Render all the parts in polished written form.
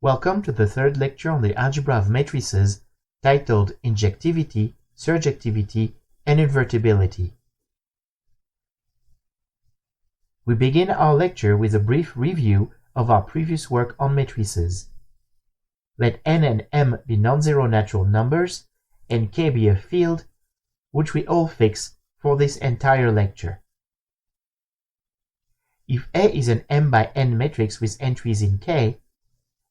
Welcome to the third lecture on the algebra of matrices, titled Injectivity, Surjectivity, and Invertibility. We begin our lecture with a brief review of our previous work on matrices. Let n and m be non-zero natural numbers, and k be a field, which we all fix for this entire lecture. If A is an m by n matrix with entries in k,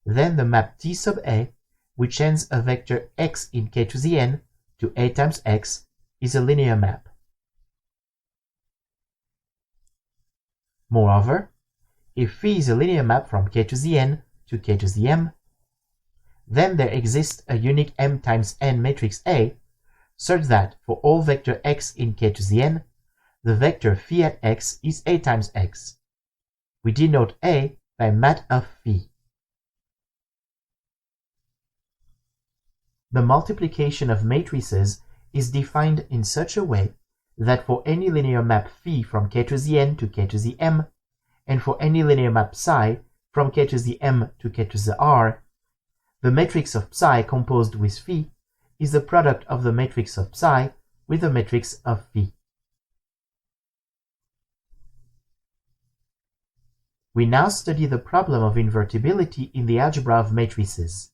then the map T sub A, which ends a vector x in k to the n to A times x, is a linear map. Moreover, if phi is a linear map from k to the n to k to the m, then there exists a unique m times n matrix A, such that for all vector x in k to the n, the vector phi at x is A times x. We denote A by mat of phi. The multiplication of matrices is defined in such a way that for any linear map phi from k to the n to k to the m, and for any linear map psi from k to the m to k to the r, the matrix of psi composed with phi is the product of the matrix of psi with the matrix of phi. We now study the problem of invertibility in the algebra of matrices.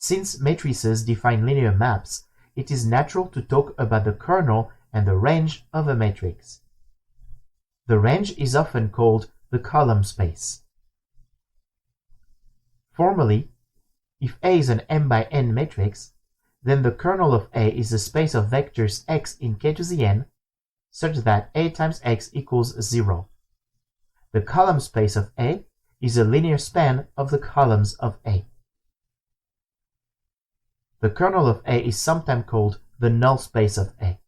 Since matrices define linear maps, it is natural to talk about the kernel and the range of a matrix. The range is often called the column space. Formally, if A is an m by n matrix, then the kernel of A is a space of vectors x in k to the n, such that A times x equals 0. The column space of A is a linear span of the columns of A. The kernel of A is sometimes called the null space of A.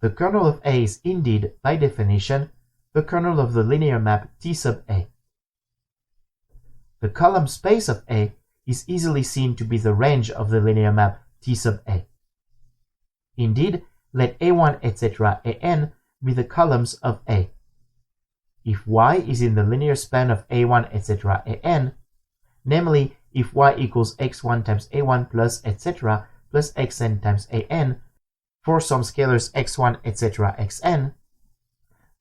The kernel of A is indeed, by definition, the kernel of the linear map T sub A. The column space of A is easily seen to be the range of the linear map T sub A. Indeed, let A1 etc. An be the columns of A. If y is in the linear span of A1 etc. An, namely if y equals x1 times a1 plus etc. plus xn times an for some scalars x1 etc. xn,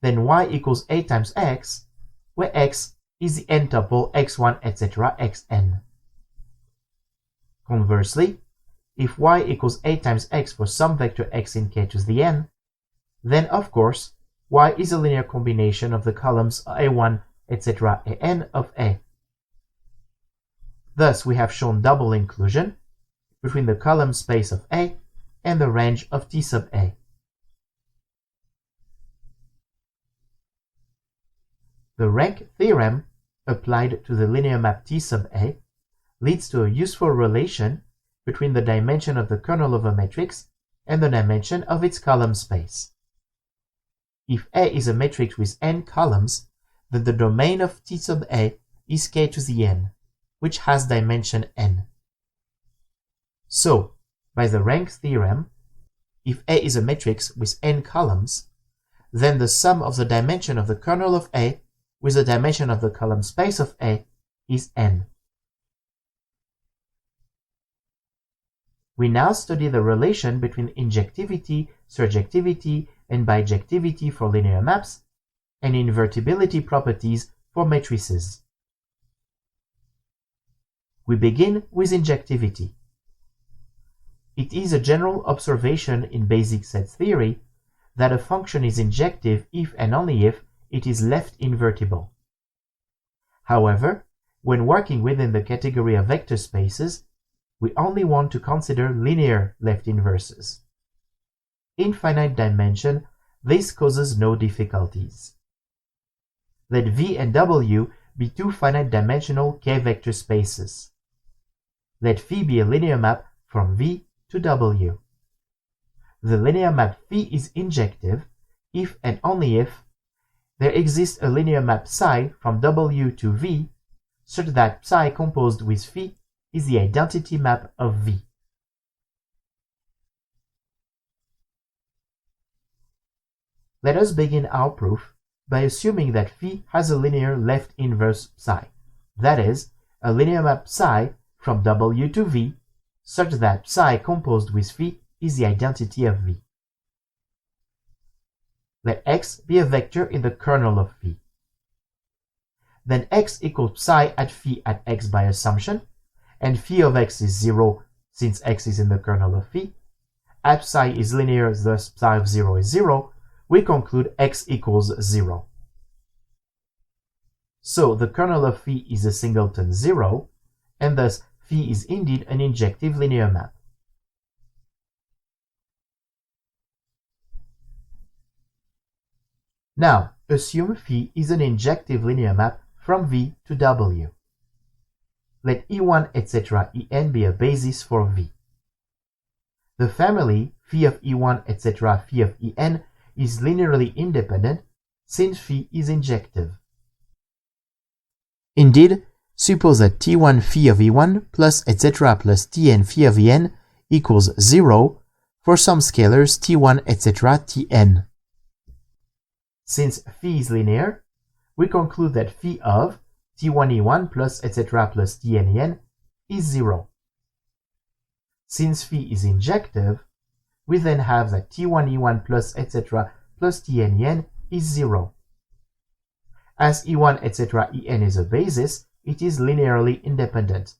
then y equals a times x, where x is the n-tuple x1 etc. xn. Conversely, if y equals a times x for some vector x in k to the n, then of course y is a linear combination of the columns a1 etc. an of A. Thus, we have shown double inclusion between the column space of A and the range of T sub A. The rank theorem, applied to the linear map T sub A, leads to a useful relation between the dimension of the kernel of a matrix and the dimension of its column space. If A is a matrix with n columns, then the domain of T sub A is k to the n, which has dimension n. So, by the rank theorem, if A is a matrix with n columns, then the sum of the dimension of the kernel of A with the dimension of the column space of A is n. We now study the relation between injectivity, surjectivity, and bijectivity for linear maps, and invertibility properties for matrices. We begin with injectivity. It is a general observation in basic set theory that a function is injective if and only if it is left invertible. However, when working within the category of vector spaces, we only want to consider linear left inverses. In finite dimension, this causes no difficulties. Let V and W be two finite dimensional k-vector spaces. Let phi be a linear map from V to W. The linear map phi is injective if and only if there exists a linear map psi from W to V such that psi composed with phi is the identity map of V. Let us begin our proof by assuming that phi has a linear left inverse psi, that is, a linear map psi from W to V, such that psi composed with phi is the identity of V. Let x be a vector in the kernel of phi. Then x equals psi at phi at x by assumption, and phi of x is 0 since x is in the kernel of phi. At psi is linear, thus psi of 0 is 0, we conclude x equals 0. So the kernel of phi is a singleton 0, and thus phi is indeed an injective linear map. Now, assume phi is an injective linear map from V to W. Let E1, etc. En be a basis for V. The family phi of E1, etc. phi of En is linearly independent since phi is injective. Indeed, suppose that T1 phi of E1 plus etc. plus Tn phi of En equals 0 for some scalars T1, etc. Tn. Since phi is linear, we conclude that phi of T1E1 plus etc. plus Tn is 0. Since phi is injective, we then have that T1E1 plus etc. plus Tn is 0. As E1 etc. En is a basis, it is linearly independent.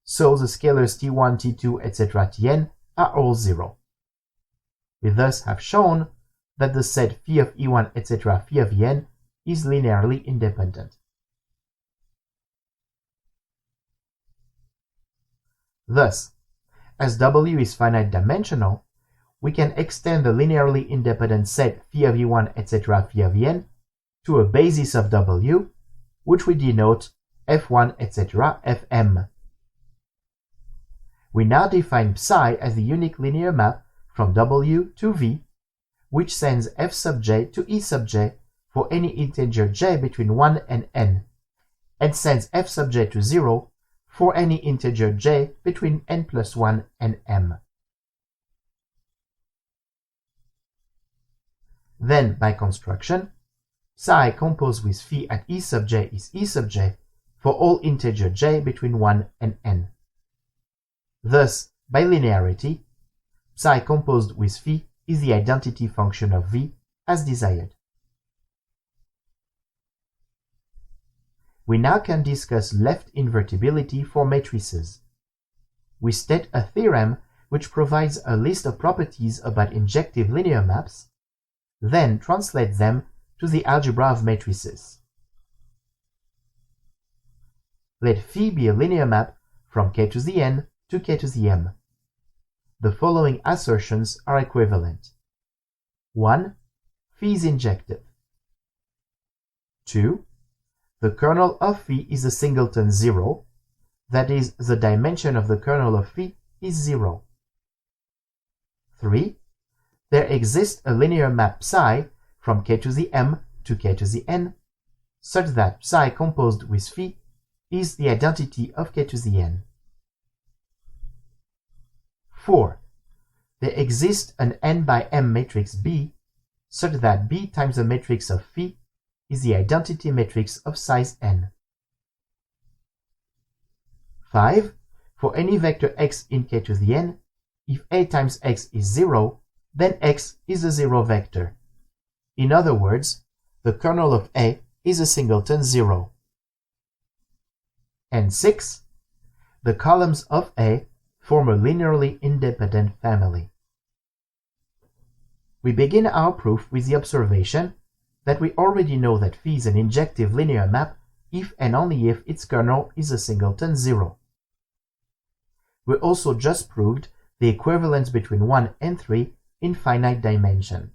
So the scalars T1, T2, etc. Tn are all 0. We thus have shown that the set phi of E1, etc. phi of En is linearly independent. Thus, as W is finite dimensional, we can extend the linearly independent set phi of E1, etc. phi of En to a basis of W, which we denote F1, etc. Fm. We now define psi as the unique linear map from W to V, which sends F sub j to E sub j for any integer j between 1 and n, and sends F sub j to 0 for any integer j between n plus 1 and m. Then, by construction, psi composed with phi at E sub j is E sub j for all integer j between 1 and n. Thus, by linearity, psi composed with phi is the identity function of V as desired. We now can discuss left invertibility for matrices. We state a theorem which provides a list of properties about injective linear maps, then translate them to the algebra of matrices. Let phi be a linear map from k to the n to k to the m. The following assertions are equivalent. 1. Phi is injective. 2. The kernel of phi is a singleton 0, that is, the dimension of the kernel of phi is 0. 3. There exists a linear map psi from k to the m to k to the n, such that psi composed with phi is the identity of k to the n. 4. There exists an n by m matrix B, such that B times the matrix of phi is the identity matrix of size n. 5. For any vector x in k to the n, if A times x is 0, then x is a 0 vector. In other words, the kernel of A is a singleton 0. And 6. The columns of A form a linearly independent family. We begin our proof with the observation that we already know that phi is an injective linear map if and only if its kernel is a singleton 0. We also just proved the equivalence between 1 and 3 in finite dimension.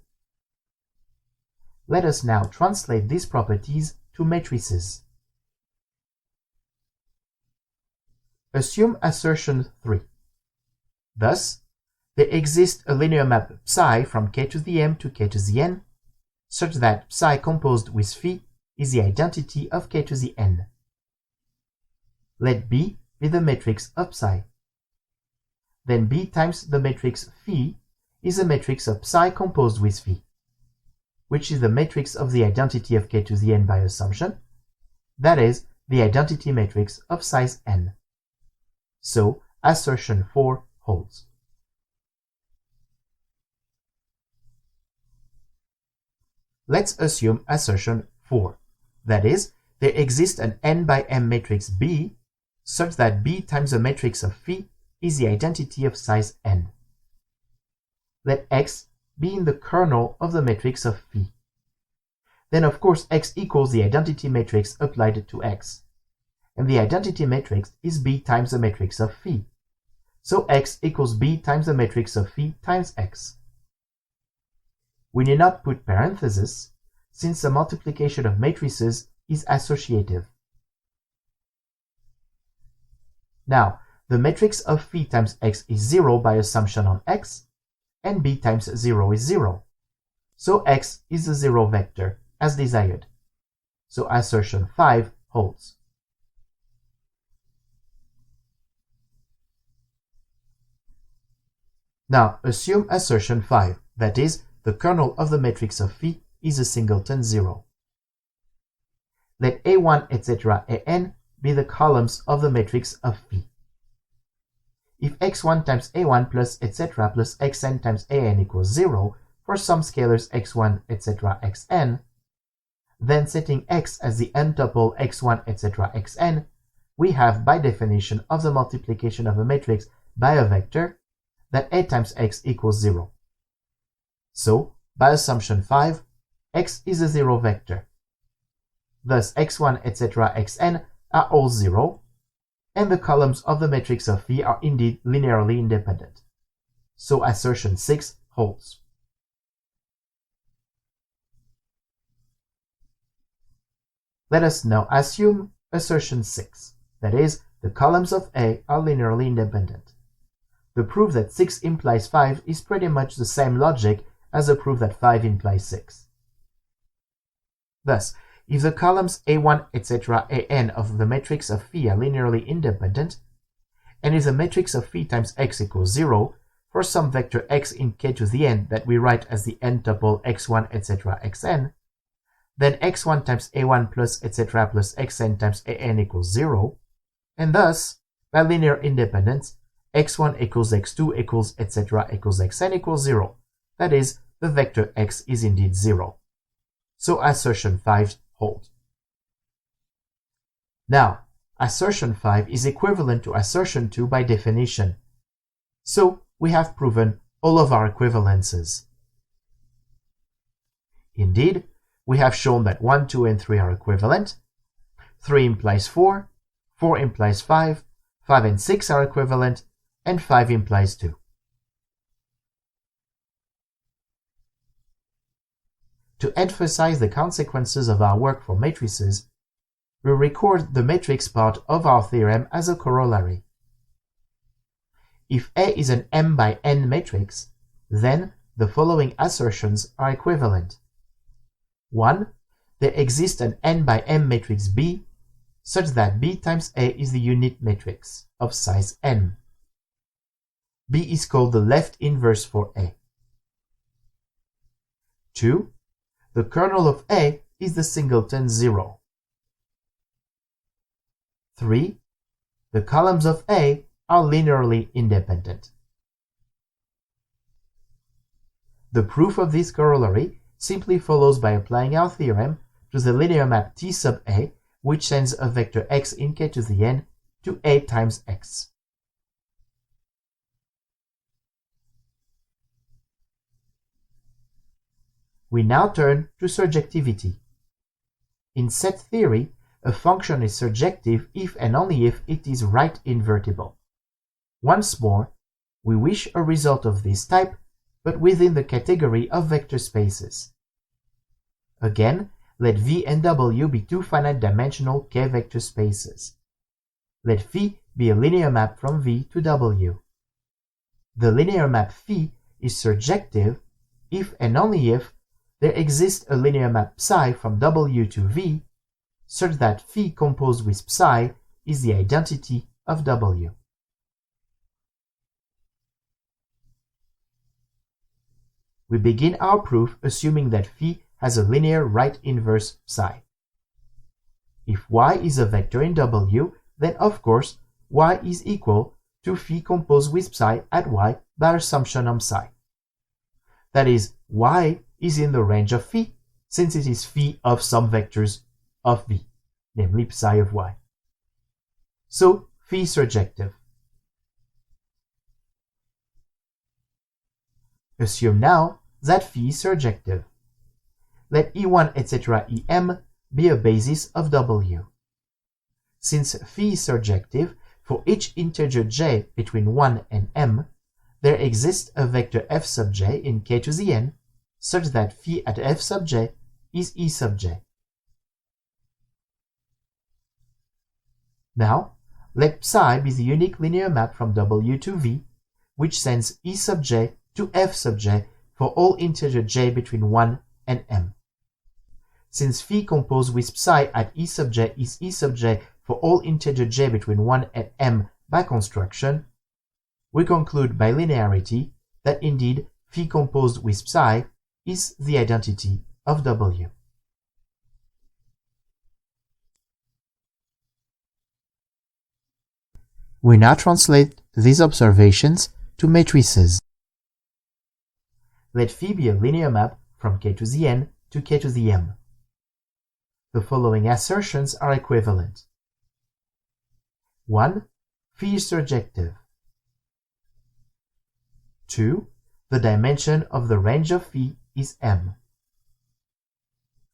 Let us now translate these properties to matrices. Assume assertion 3. Thus, there exists a linear map psi from k to the m to k to the n, such that psi composed with phi is the identity of k to the n. Let B be the matrix of psi. Then B times the matrix phi is a matrix of psi composed with phi. which is the matrix of the identity of k to the n by assumption, that is, the identity matrix of size n. So, assertion 4 holds. Let's assume assertion 4. That is, there exists an n by m matrix B such that B times the matrix of phi is the identity of size n. Let X be in the kernel of the matrix of phi. Then of course X equals the identity matrix applied to X. And the identity matrix is B times the matrix of phi. So X equals B times the matrix of phi times X. We need not put parentheses, since the multiplication of matrices is associative. Now, the matrix of phi times X is 0 by assumption on X, and B times 0 is 0. So X is the 0 vector, as desired. So assertion 5 holds. Now, assume assertion 5, that is, the kernel of the matrix of phi is a singleton 0. Let A1, etc. An be the columns of the matrix of phi. If x1 times a1 plus etc. plus xn times an equals 0 for some scalars x1, etc. xn, then setting x as the n-tuple x1, etc. xn, we have by definition of the multiplication of a matrix by a vector that a times x equals 0. So, by assumption 5, x is a 0 vector. Thus x1, etc. xn are all 0, and the columns of the matrix of phi are indeed linearly independent. So assertion 6 holds. Let us now assume assertion 6, that is, the columns of A are linearly independent. The proof that 6 implies 5 is pretty much the same logic as the proof that 5 implies 6. Thus, if the columns A1, etc. An of the matrix of phi are linearly independent, and if the matrix of phi times x equals 0 for some vector x in k to the n that we write as the n-tuple x1, etc. xn, then x1 times a1 plus etc. plus xn times an equals 0, and thus, by linear independence, x1 equals x2 equals etc. equals xn equals 0. That is, the vector x is indeed 0. So assertion 5 holds. Now, assertion 5 is equivalent to assertion 2 by definition. So, we have proven all of our equivalences. Indeed, we have shown that 1, 2, and 3 are equivalent, 3 implies 4, 4 implies 5, 5 and 6 are equivalent, and 5 implies 2. To emphasize the consequences of our work for matrices, we record the matrix part of our theorem as a corollary. If A is an m by n matrix, then the following assertions are equivalent. 1. There exists an n by m matrix B such that B times A is the unit matrix of size n. B is called the left inverse for A. 2. The kernel of A is the singleton 0. 3. The columns of A are linearly independent. The proof of this corollary simply follows by applying our theorem to the linear map T sub A, which sends a vector x in k to the n to A times x. We now turn to surjectivity. In set theory, a function is surjective if and only if it is right invertible. Once more, we wish a result of this type, but within the category of vector spaces. Again, let V and W be two finite-dimensional k-vector spaces. Let phi be a linear map from V to W. The linear map phi is surjective if and only if there exists a linear map psi from W to V such that phi composed with psi is the identity of W. We begin our proof assuming that phi has a linear right inverse psi. If y is a vector in W, then of course y is equal to phi composed with psi at y by assumption on psi. That is, y is in the range of phi, since it is phi of some vectors of V, namely psi of y. So, phi is surjective. Assume now that phi is surjective. Let E1 etc. Em be a basis of W. Since phi is surjective, for each integer j between 1 and m, there exists a vector f sub j in k to the n, such that phi at f sub j is E sub j. Now, let psi be the unique linear map from W to V, which sends E sub j to f sub j for all integer j between 1 and m. Since phi composed with psi at E sub j is E sub j for all integer j between 1 and m by construction, we conclude by linearity that indeed phi composed with psi is the identity of W. We now translate these observations to matrices. Let phi be a linear map from k to the n to k to the m. The following assertions are equivalent. 1. Phi is surjective. 2. The dimension of the range of phi is m.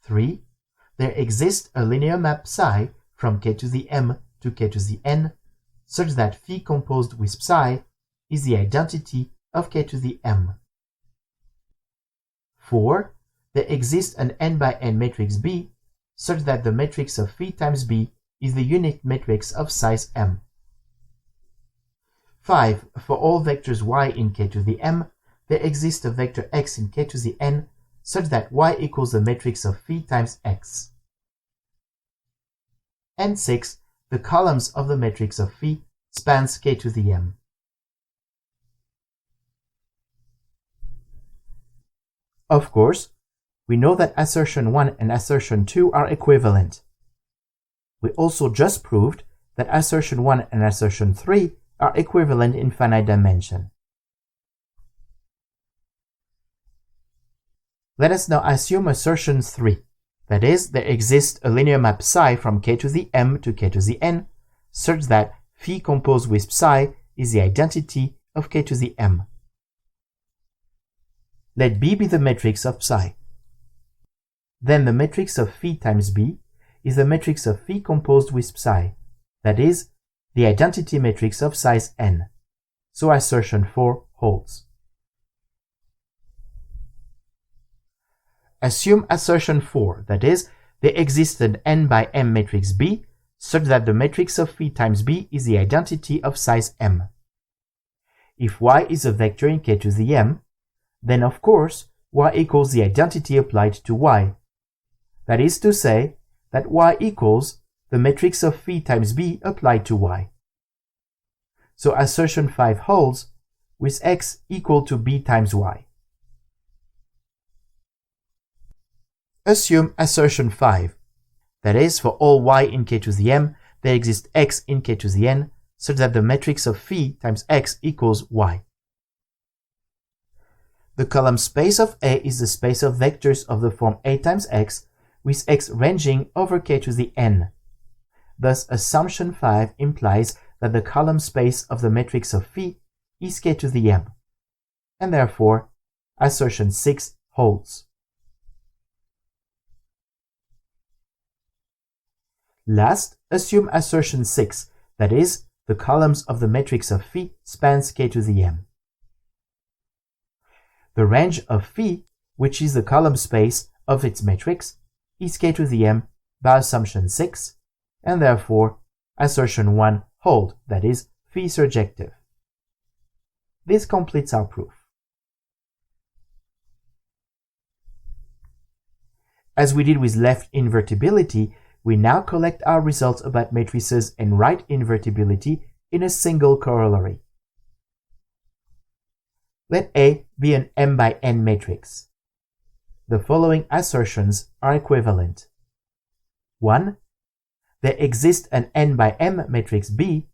3. There exists a linear map psi from k to the m to k to the n, such that phi composed with psi is the identity of k to the m. 4. There exists an n by n matrix B, such that the matrix of phi times B is the unit matrix of size m. 5. For all vectors y in k to the m, there exists a vector x in k to the n, such that y equals the matrix of phi times x. And 6. The columns of the matrix of phi spans k to the m. Of course, we know that assertion 1 and assertion 2 are equivalent. We also just proved that assertion 1 and assertion 3 are equivalent in finite dimension. Let us now assume assertion 3. That is, there exists a linear map psi from k to the m to k to the n, such that phi composed with psi is the identity of k to the m. Let B be the matrix of psi. Then the matrix of phi times B is the matrix of phi composed with psi, that is, the identity matrix of size n. So assertion 4 holds. Assume assertion 4, that is, there exists an n by m matrix B, such that the matrix of phi times B is the identity of size m. If y is a vector in k to the m, then of course y equals the identity applied to y. That is to say, that y equals the matrix of phi times B applied to y. So assertion 5 holds with x equal to b times y. Assume assertion 5. That is, for all y in k to the m, there exists x in k to the n, such that the matrix of phi times x equals y. The column space of A is the space of vectors of the form A times x, with x ranging over k to the n. Thus, assumption 5 implies that the column space of the matrix of phi is k to the m, and therefore, assertion 6 holds. Last, assume assertion 6, that is, the columns of the matrix of phi spans k to the m. The range of phi, which is the column space of its matrix, is k to the m by assumption 6, and therefore assertion 1 hold, that is, phi surjective. This completes our proof. As we did with left invertibility, we now collect our results about matrices and right invertibility in a single corollary. Let A be an m by n matrix. the following assertions are equivalent. 1. There exists an n by m matrix B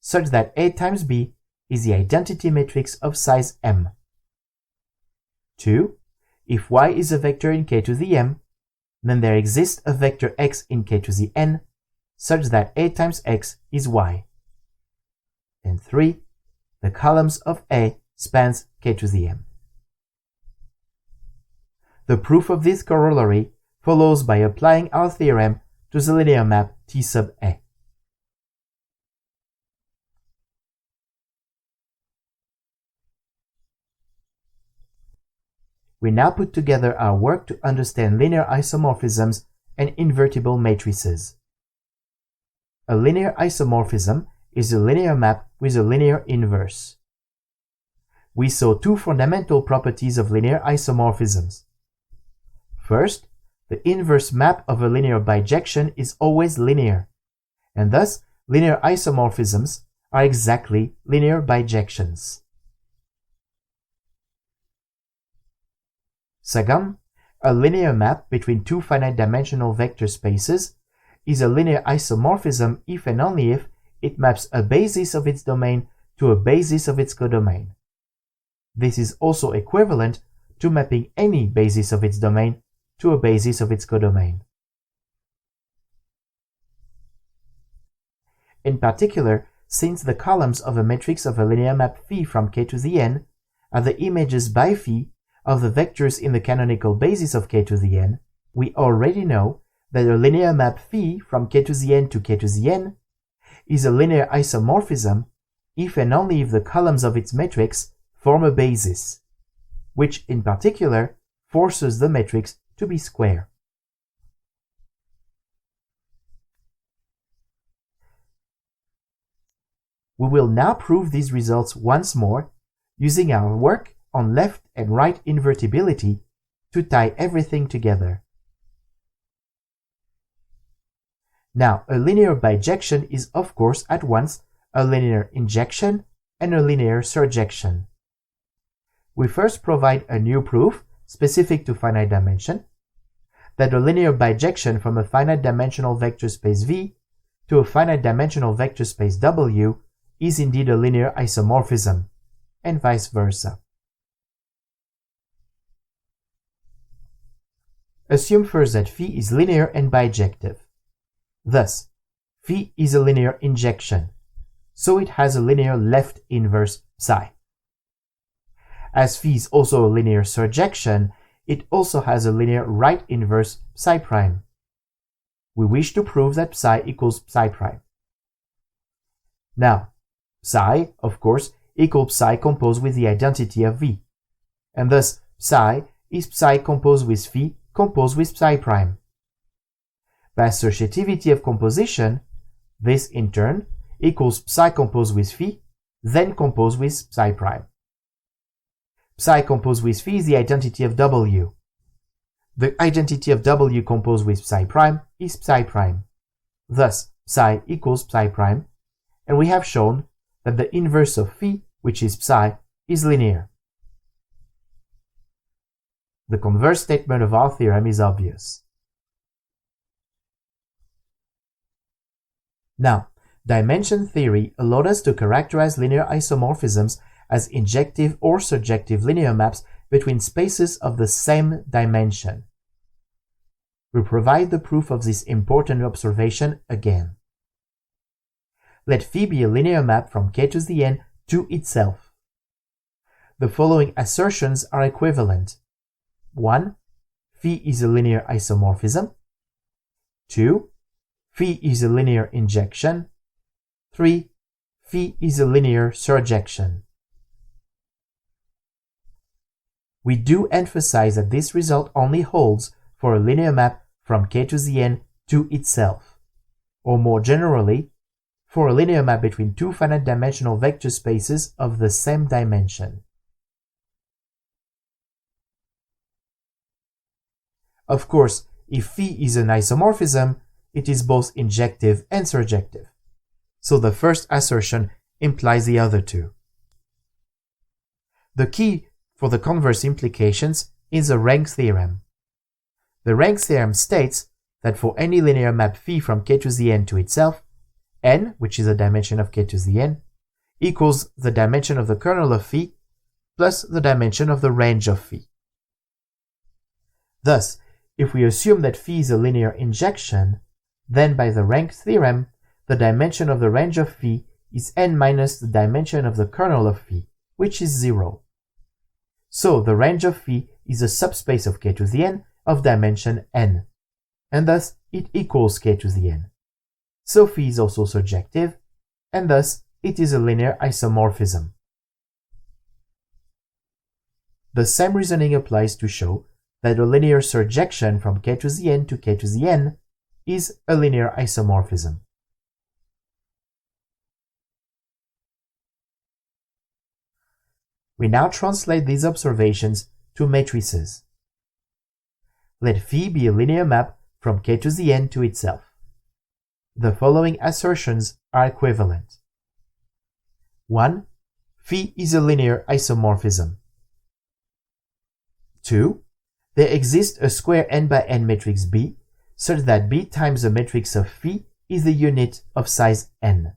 such that A times B is the identity matrix of size m. 2. If y is a vector in k to the m, then there exists a vector x in k to the n such that A times x is y. And 3. The columns of A spans k to the m. The proof of this corollary follows by applying our theorem to the linear map T sub A. We now put together our work to understand linear isomorphisms and invertible matrices. A linear isomorphism is a linear map with a linear inverse. We saw two fundamental properties of linear isomorphisms. First, the inverse map of a linear bijection is always linear, and thus linear isomorphisms are exactly linear bijections. Second, a linear map between two finite-dimensional vector spaces is a linear isomorphism if and only if it maps a basis of its domain to a basis of its codomain. This is also equivalent to mapping any basis of its domain to a basis of its codomain. In particular, since the columns of a matrix of a linear map phi from k to the n are the images by phi of the vectors in the canonical basis of k to the n, we already know that a linear map phi from k to the n to k to the n is a linear isomorphism if and only if the columns of its matrix form a basis, which in particular forces the matrix to be square. We will now prove these results once more using our work on left and right invertibility to tie everything together. Now, a linear bijection is of course at once a linear injection and a linear surjection. We first provide a new proof specific to finite dimension, that a linear bijection from a finite-dimensional vector space V to a finite-dimensional vector space W is indeed a linear isomorphism, and vice versa. Assume first that phi is linear and bijective. Thus, phi is a linear injection, so it has a linear left inverse psi. As phi is also a linear surjection, it also has a linear right inverse psi prime. We wish to prove that psi equals psi prime. Now, psi, of course, equals psi composed with the identity of V, and thus psi is psi composed with phi composed with psi prime. By surjectivity of composition, this in turn equals psi composed with phi, then composed with psi prime. Psi composed with phi is the identity of W. The identity of W composed with psi prime is psi prime. Thus, psi equals psi prime, and we have shown that the inverse of phi, which is psi, is linear. The converse statement of our theorem is obvious. Now, dimension theory allowed us to characterize linear isomorphisms as injective or surjective linear maps between spaces of the same dimension. We provide the proof of this important observation again. Let phi be a linear map from k to the n to itself. The following assertions are equivalent. 1. Phi is a linear isomorphism. 2. Phi is a linear injection. 3. Phi is a linear surjection. We do emphasize that this result only holds for a linear map from k to the n to itself, or more generally, for a linear map between two finite-dimensional vector spaces of the same dimension. Of course, if phi is an isomorphism, it is both injective and surjective, so the first assertion implies the other two. The key for the converse implications is the rank theorem, The rank theorem states that for any linear map phi from k to the n to itself, n, which is the dimension of k to the n, equals the dimension of the kernel of phi plus the dimension of the range of phi. Thus, if we assume that phi is a linear injection, then by the rank theorem, the dimension of the range of phi is n minus the dimension of the kernel of phi, which is 0. So the range of phi is a subspace of k to the n of dimension n, and thus it equals k to the n. So phi is also surjective, and thus it is a linear isomorphism. The same reasoning applies to show that a linear surjection from k to the n to k to the n is a linear isomorphism. We now translate these observations to matrices. Let phi be a linear map from k to the n to itself. The following assertions are equivalent. 1. Phi is a linear isomorphism. 2. There exists a square n by n matrix B such that B times the matrix of phi is the unit of size n.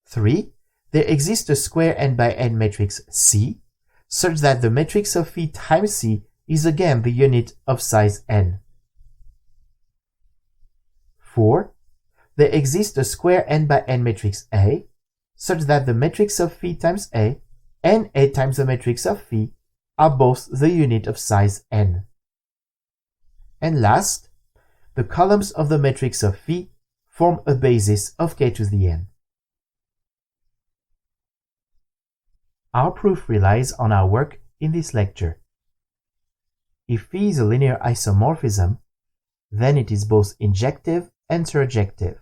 3. There exists a square n by n matrix C such that the matrix of phi times C is again the unit of size n. 4. There exists a square n by n matrix A such that the matrix of phi times A and A times the matrix of phi are both the unit of size n. And last, the columns of the matrix of phi form a basis of k to the n. Our proof relies on our work in this lecture. If phi is a linear isomorphism, then it is both injective and surjective.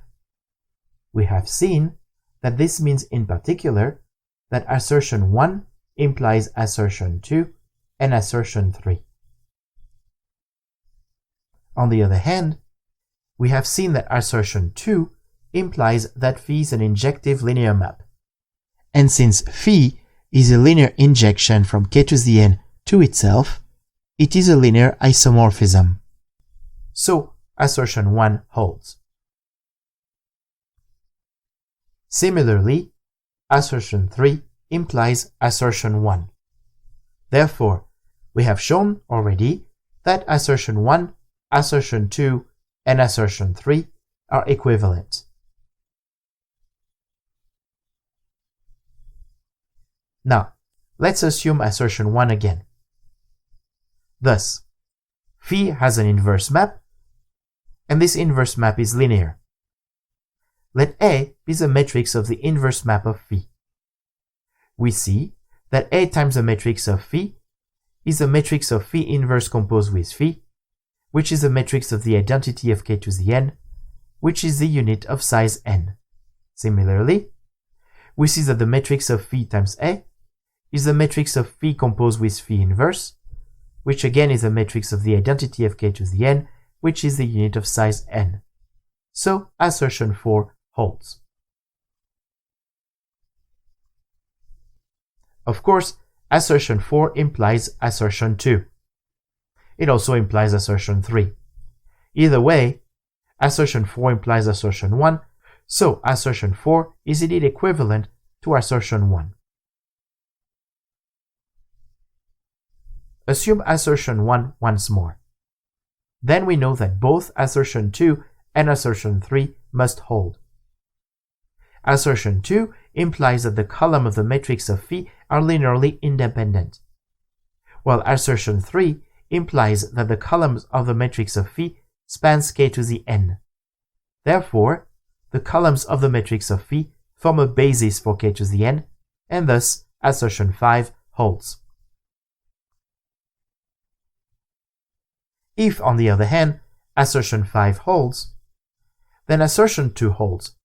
We have seen that this means in particular that assertion 1 implies assertion 2 and assertion 3. On the other hand, we have seen that assertion 2 implies that phi is an injective linear map. And since phi is a linear injection from k to the n to itself, it is a linear isomorphism. So assertion 1 holds. Similarly, assertion 3 implies assertion 1. Therefore, we have shown already that assertion 1, assertion 2, and assertion 3 are equivalent. Now, let's assume assertion 1 again. Thus, phi has an inverse map, and this inverse map is linear. Let A be the matrix of the inverse map of phi. We see that A times the matrix of phi is the matrix of phi inverse composed with phi, which is the matrix of the identity of k to the n, which is the unit of size n. Similarly, we see that the matrix of phi times A is the matrix of phi composed with phi inverse, which again is the matrix of the identity of k to the n, which is the unit of size n. So assertion 4 holds. Of course, assertion 4 implies assertion 2. It also implies assertion 3. Either way, assertion 4 implies assertion 1, so assertion 4 is indeed equivalent to assertion 1. Assume assertion 1 once more. Then we know that both assertion 2 and assertion 3 must hold. Assertion 2 implies that the column of the matrix of phi are linearly independent, while assertion 3 implies that the columns of the matrix of phi spans k to the n. Therefore, the columns of the matrix of phi form a basis for k to the n, and thus assertion 5 holds. If, on the other hand, assertion 5 holds, then assertion 2 holds,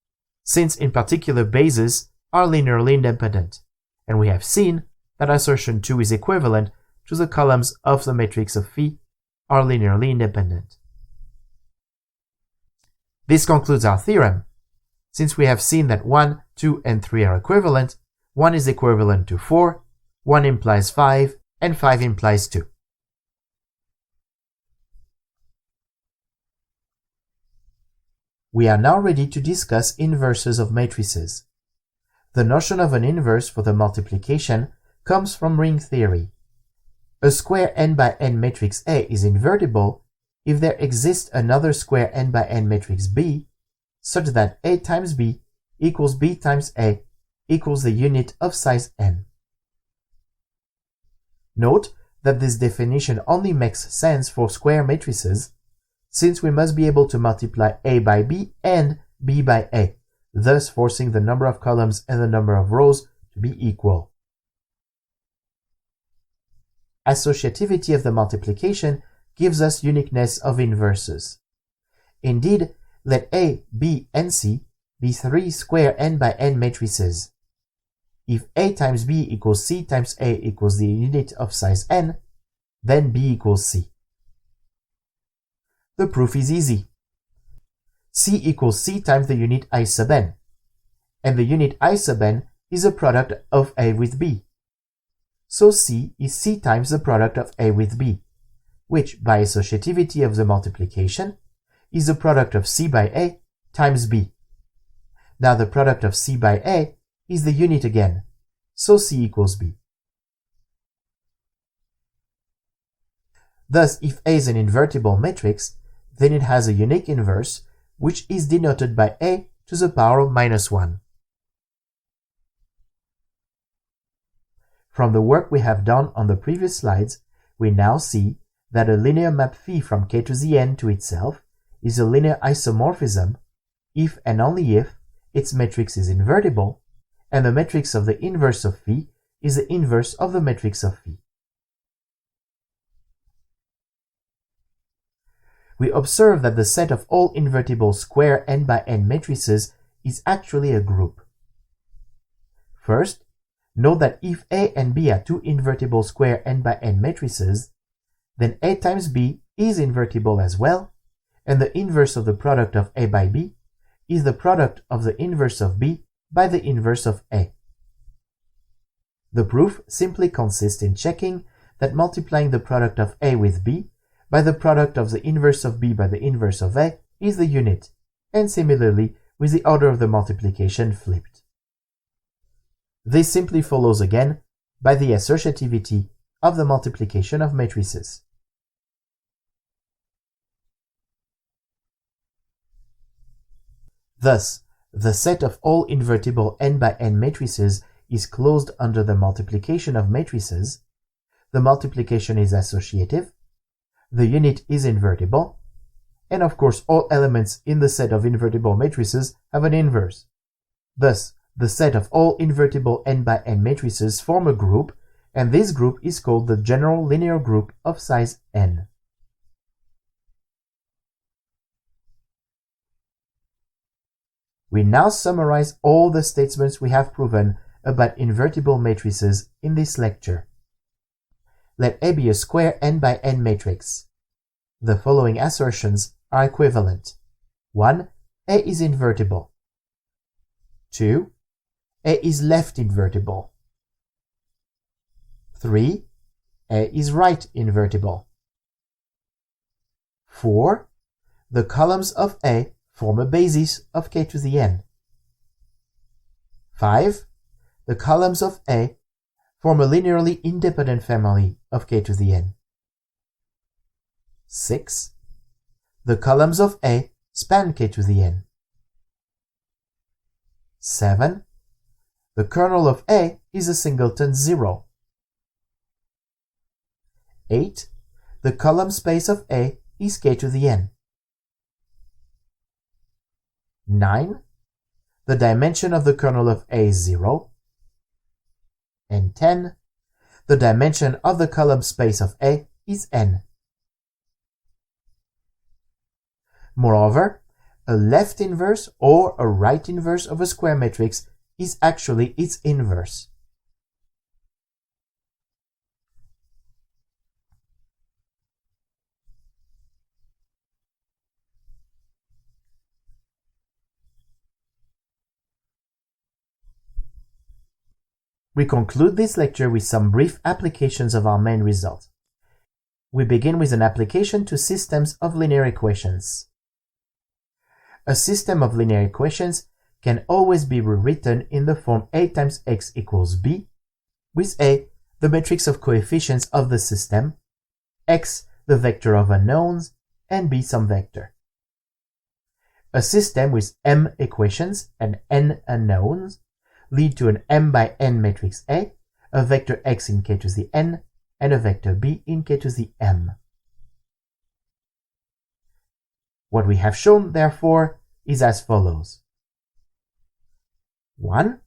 since in particular bases are linearly independent, and we have seen that assertion 2 is equivalent to the columns of the matrix of phi are linearly independent. This concludes our theorem. Since we have seen that 1, 2, and 3 are equivalent, 1 is equivalent to 4, 1 implies 5, and 5 implies 2. We are now ready to discuss inverses of matrices. The notion of an inverse for the multiplication comes from ring theory. A square n by n matrix A is invertible if there exists another square n by n matrix B such that A times B equals B times A equals the unit of size n. Note that this definition only makes sense for square matrices, since we must be able to multiply A by B and B by A, thus forcing the number of columns and the number of rows to be equal. Associativity of the multiplication gives us uniqueness of inverses. Indeed, let A, B, and C be three square n by n matrices. If A times B equals C times A equals the unit of size n, then B equals C. The proof is easy. C equals C times the unit I sub n, and the unit I sub n is a product of A with B. So C is C times the product of A with B, which, by associativity of the multiplication, is the product of C by A times B. Now the product of C by A is the unit again, so C equals B. Thus, if A is an invertible matrix, then it has a unique inverse, which is denoted by A to the power of -1. From the work we have done on the previous slides, we now see that a linear map phi from k to the n to itself is a linear isomorphism if and only if its matrix is invertible, and the matrix of the inverse of phi is the inverse of the matrix of phi. We observe that the set of all invertible square n by n matrices is actually a group. First, note that if A and B are two invertible square n by n matrices, then A times B is invertible as well, and the inverse of the product of A by B is the product of the inverse of B by the inverse of A. The proof simply consists in checking that multiplying the product of A with B by the product of the inverse of B by the inverse of A is the unit, and similarly with the order of the multiplication flipped. This simply follows again by the associativity of the multiplication of matrices. Thus, the set of all invertible n by n matrices is closed under the multiplication of matrices, the multiplication is associative, the unit is invertible, and of course all elements in the set of invertible matrices have an inverse. Thus, the set of all invertible n by n matrices form a group, and this group is called the general linear group of size n. We now summarize all the statements we have proven about invertible matrices in this lecture. Let A be a square n by n matrix. The following assertions are equivalent. 1. A is invertible. 2. A is left invertible. 3. A is right invertible. 4. The columns of A form a basis of k to the n. 5. The columns of A form a linearly independent family of k to the n. 6. The columns of A span k to the n. 7. The kernel of A is a singleton 0. 8. The column space of A is k to the n. 9. The dimension of the kernel of A is 0. And 10. The dimension of the column space of A is n. Moreover, a left inverse or a right inverse of a square matrix is actually its inverse. We conclude this lecture with some brief applications of our main result. We begin with an application to systems of linear equations. a system of linear equations can always be rewritten in the form A times x equals b, with A the matrix of coefficients of the system, x the vector of unknowns, and b some vector. A system with m equations and n unknowns lead to an m by n matrix A, a vector x in k to the n, and a vector b in k to the m. What we have shown, therefore, is as follows. 1.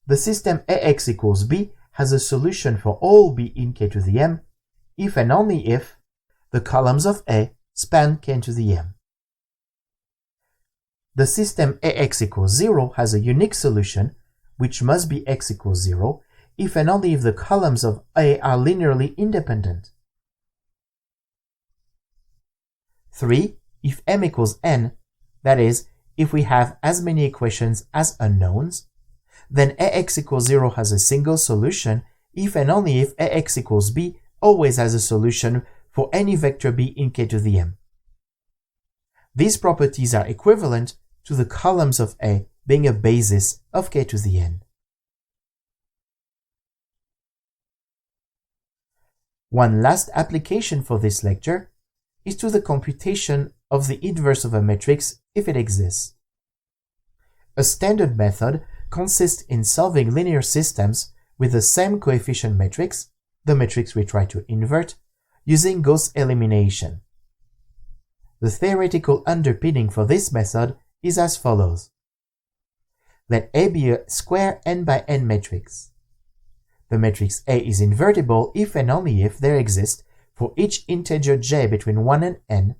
The system Ax equals b has a solution for all b in k to the m if and only if the columns of A span k to the m. The system Ax equals 0 has a unique solution, which must be x equals 0, if and only if the columns of A are linearly independent. 3. If m equals n, that is, if we have as many equations as unknowns, then Ax equals 0 has a single solution if and only if Ax equals b always has a solution for any vector b in k to the m. These properties are equivalent to the columns of A being a basis of k to the n. One last application for this lecture is to the computation of the inverse of a matrix if it exists. A standard method consists in solving linear systems with the same coefficient matrix, the matrix we try to invert, using Gauss elimination. The theoretical underpinning for this method is as follows. Let A be a square n by n matrix. The matrix A is invertible if and only if there exists, for each integer j between 1 and n,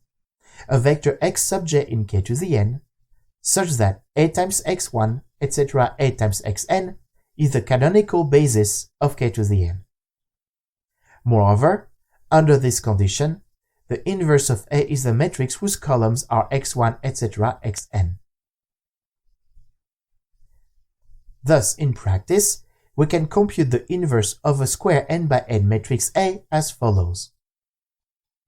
a vector x sub j in k to the n, such that A times x1, etc. A times xn is the canonical basis of k to the n. Moreover, under this condition, the inverse of A is the matrix whose columns are x1, etc. xn. Thus, in practice, we can compute the inverse of a square n by n matrix A as follows.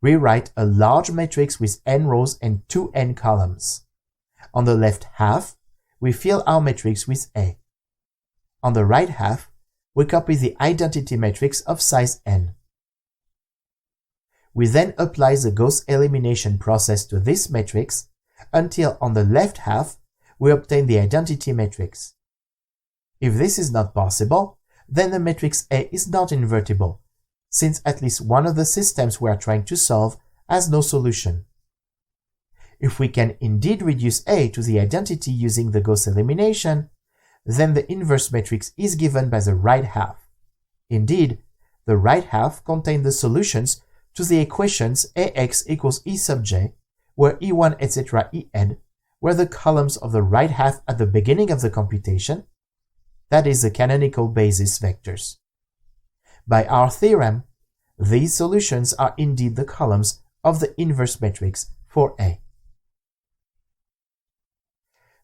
We write a large matrix with n rows and 2n columns. On the left half, we fill our matrix with A. On the right half, we copy the identity matrix of size n. We then apply the Gauss elimination process to this matrix until on the left half, we obtain the identity matrix. If this is not possible, then the matrix A is not invertible, since at least one of the systems we are trying to solve has no solution. If we can indeed reduce A to the identity using the Gauss elimination, then the inverse matrix is given by the right half. Indeed, the right half contains the solutions to the equations Ax equals E sub j, where E1 etc. En were the columns of the right half at the beginning of the computation, that is the canonical basis vectors. By our theorem, these solutions are indeed the columns of the inverse matrix for A.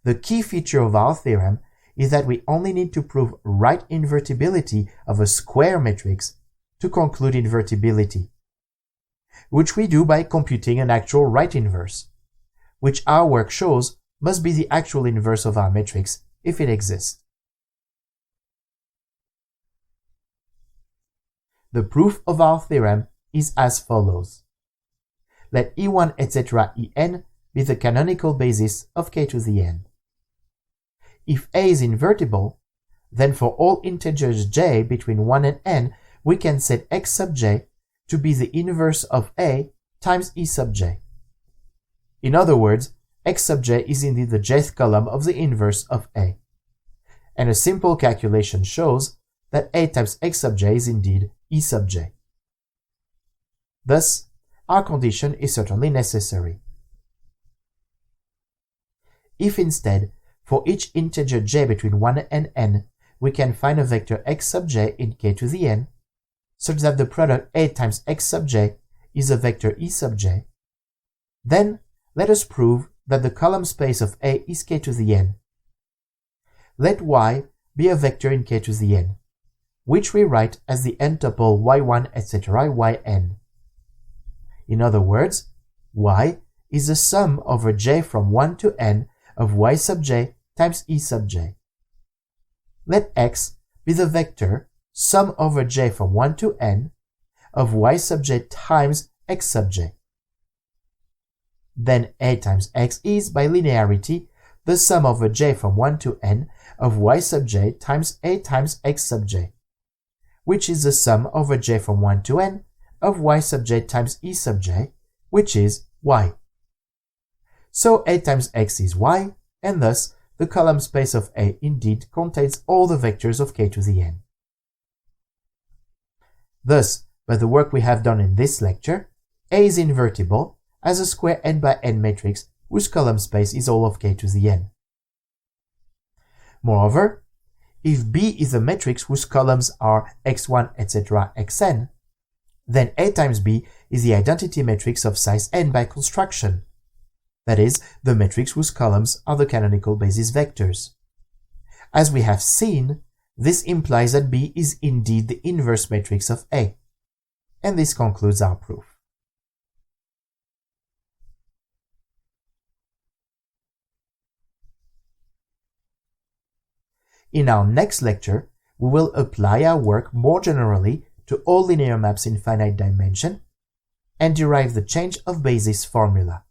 The key feature of our theorem is that we only need to prove right invertibility of a square matrix to conclude invertibility, which we do by computing an actual right inverse, which our work shows must be the actual inverse of our matrix if it exists. The proof of our theorem is as follows. Let E1 etc. En be the canonical basis of k to the n. If A is invertible, then for all integers j between 1 and n, we can set x sub j to be the inverse of A times E sub j. In other words, x sub j is indeed the jth column of the inverse of A. And a simple calculation shows that A times x sub j is indeed E sub j. Thus, our condition is certainly necessary. If instead, for each integer j between 1 and n, we can find a vector x sub j in k to the n, such that the product A times x sub j is a vector E sub j, then let us prove that the column space of A is k to the n. Let y be a vector in k to the n, which we write as the n-tuple y1 etc. yn. In other words, y is the sum over j from 1 to n of y sub j times e sub j. Let x be the vector sum over j from 1 to n of y sub j times x sub j. Then a times x is, by linearity, the sum over j from 1 to n of y sub j times a times x sub j, which is the sum over j from 1 to n of y sub j times e sub j, which is y. So a times x is y, and thus the column space of A indeed contains all the vectors of k to the n. Thus, by the work we have done in this lecture, A is invertible as a square n by n matrix whose column space is all of k to the n. Moreover, if B is a matrix whose columns are x1, etc., xn, then A times B is the identity matrix of size n by construction, that is, the matrix whose columns are the canonical basis vectors. As we have seen, this implies that B is indeed the inverse matrix of A, and this concludes our proof. In our next lecture, we will apply our work more generally to all linear maps in finite dimension and derive the change of basis formula.